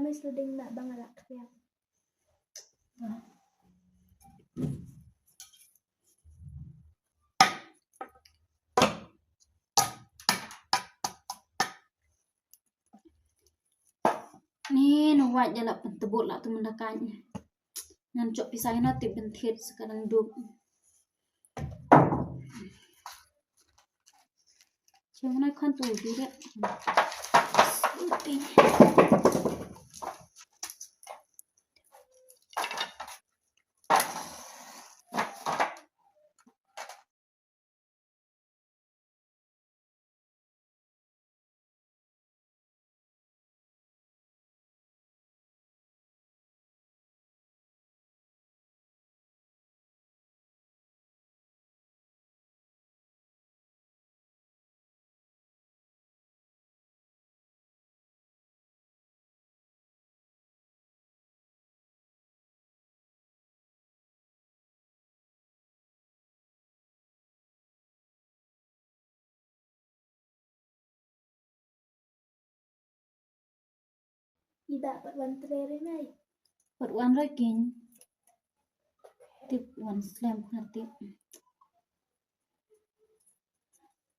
Kami sedang nak bangalak ya. Ni nuwat je lah pentebut lah tu mendakanya. Ngancok pisah nanti bentit sekarang duk. Cuma nak kan tu juga. Seperti. Tidak wan trere nai. Perwan lagi. Tip wan slam nanti.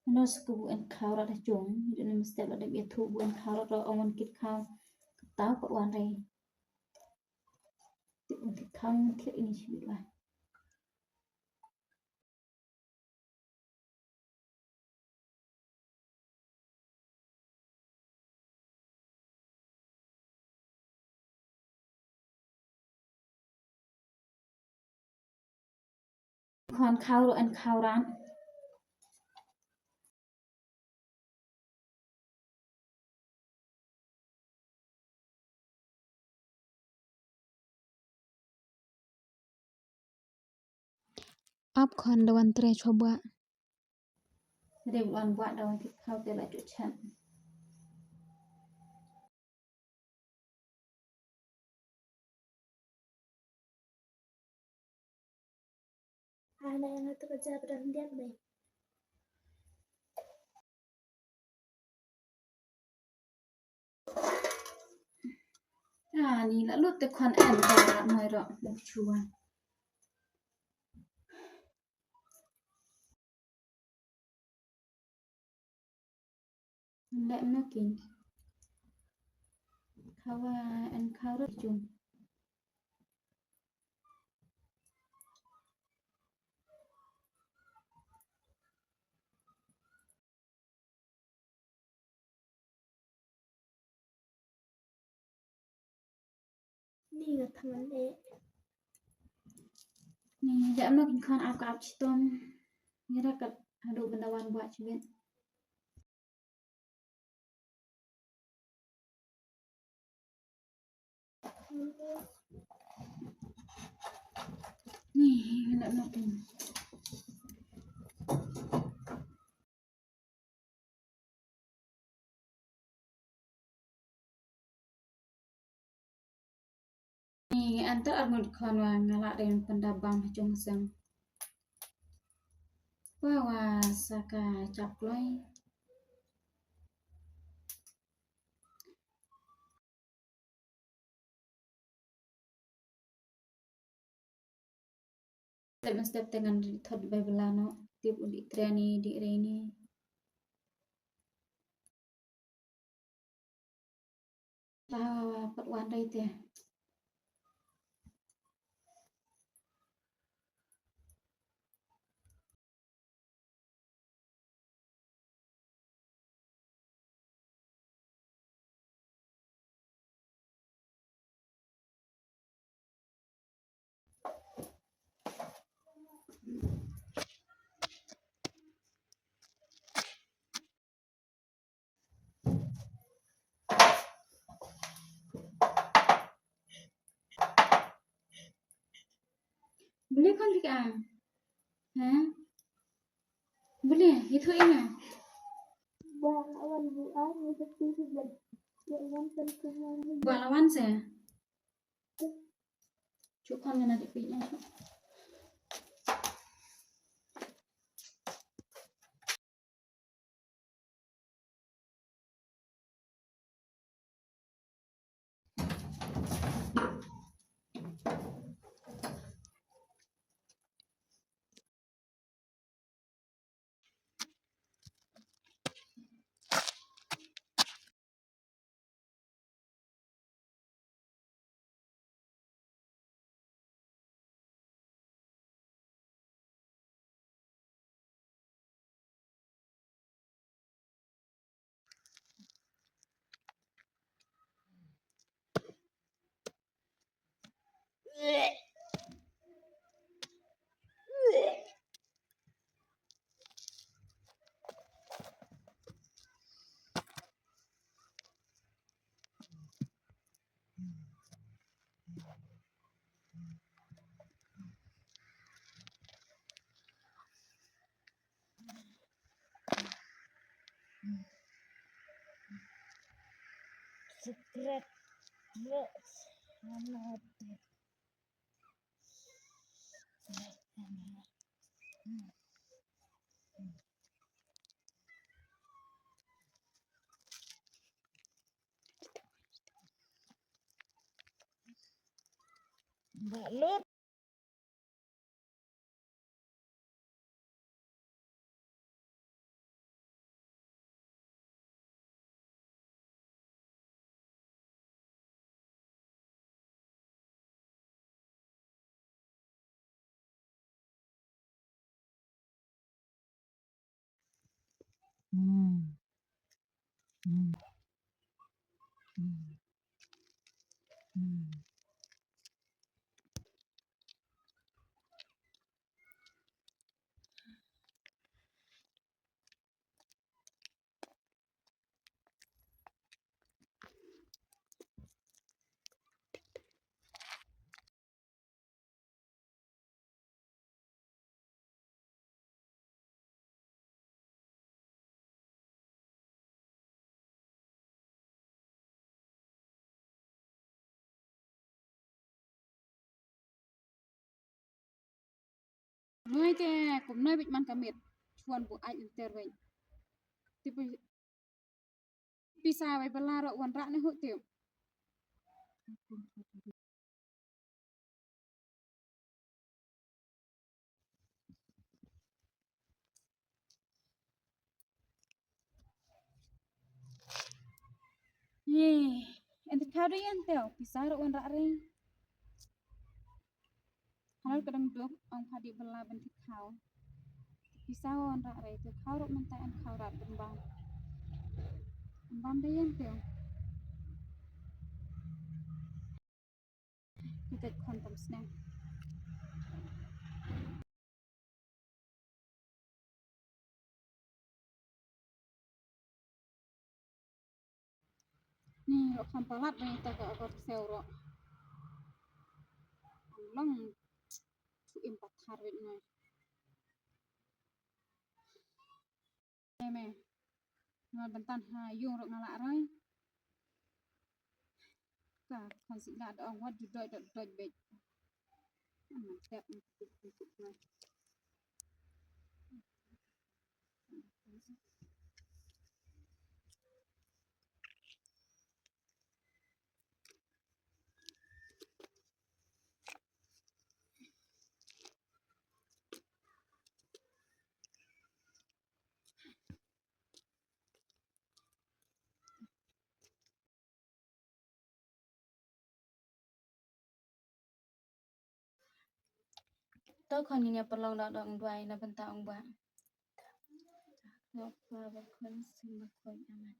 Nos kebuan kau rada jong. Jadi mesti ada biar tu buan kau rada awan kit kau. Tahu perwan rai. Tip kit kau kit ini sih lah. Kon kau ro an kau ran. Up kon dawan tre coba. Jadi buan buat dawan kit kau telah cucan. Anak yang itu kerja berhentian baik. Ni lalu te kon an dah mai ro chua. Lek makin. Kawa an kau ro jung. Ni ga tangan Ni dak makin kon ap citom. Ni rakat aduh bendawan buat cibet. Ni dak makin. Ni antar armud kon wa ngalak dengan pendabang jong sang. Wah saka caploi. Step dengan thot babelano tip di treni di reni. Tahu perwan dai teh. Boleh kan tika? Boleh, itu ini. Bang awan buan ni seperti sebab dia awan terkenal. Buat lawan saya. Cukup kan nanti pilihnya. Secret words. Ano ito? Balut. Hmm. Hmm. Hmm. Hmm. Nuôi thế cũng nơi bị man cả miệt chuan bu ai inter vậy thì bisa vậy bala rồi quan rã này hội tiểu nè em thì khao đi anh tiểu bisa rồi quan rã rồi hal kadang dok ông phadi bala ben thik khao bisa quan rã rồi thì khao rồi man tay anh khao rã ben bam đi anh tiểu kita kontam snack nè rồi kham palat vậy ta ka agor sel rồi long tu impat har vậy nè mẹ ngal bentan ha yung rồi ngala rồi cả con sĩ đã ông what you đợi bệt mà đẹp này Tôi còn nhìn perlu dak dong duai na benta ong ba. Ngọc và bậc khấn xin bậc khấn aman.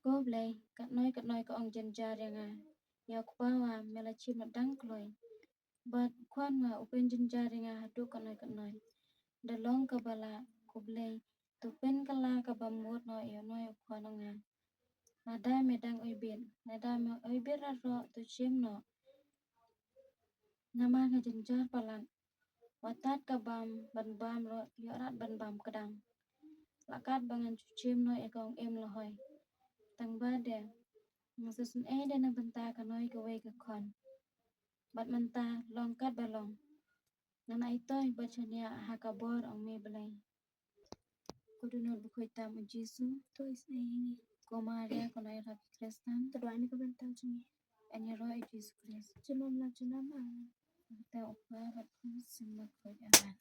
Cô blay kat noi ko ong jenja renga. Ya kwa wa mela chi ma dang kloi. But kwan wa open jenja renga hatu kat noi. Da long ka bala ko blay tu pen kala ka bamut no yo noi kwan nga. Nada me dang oi bin. Nada me oi bir ra ro tu chim no. Nama nga jenja palan. Watat ka bam ro yo rat bam kadang. Lakat bangan cucim no ekong em lohoy. Tang bade. Masusun de na benta ka noi ka wei ka kon. Bat menta long kat balong. Nana itoy bachanya hakabor ang may balay. Kudunod bukoy tam o Jesu. To is na hingi. Kumaria ko na irap Kristan. Taduan ni ka bentang chungi. Anya roy Jesu Christ. Chumam lang chunam ang. Tao pa bat kong simag ko yaman.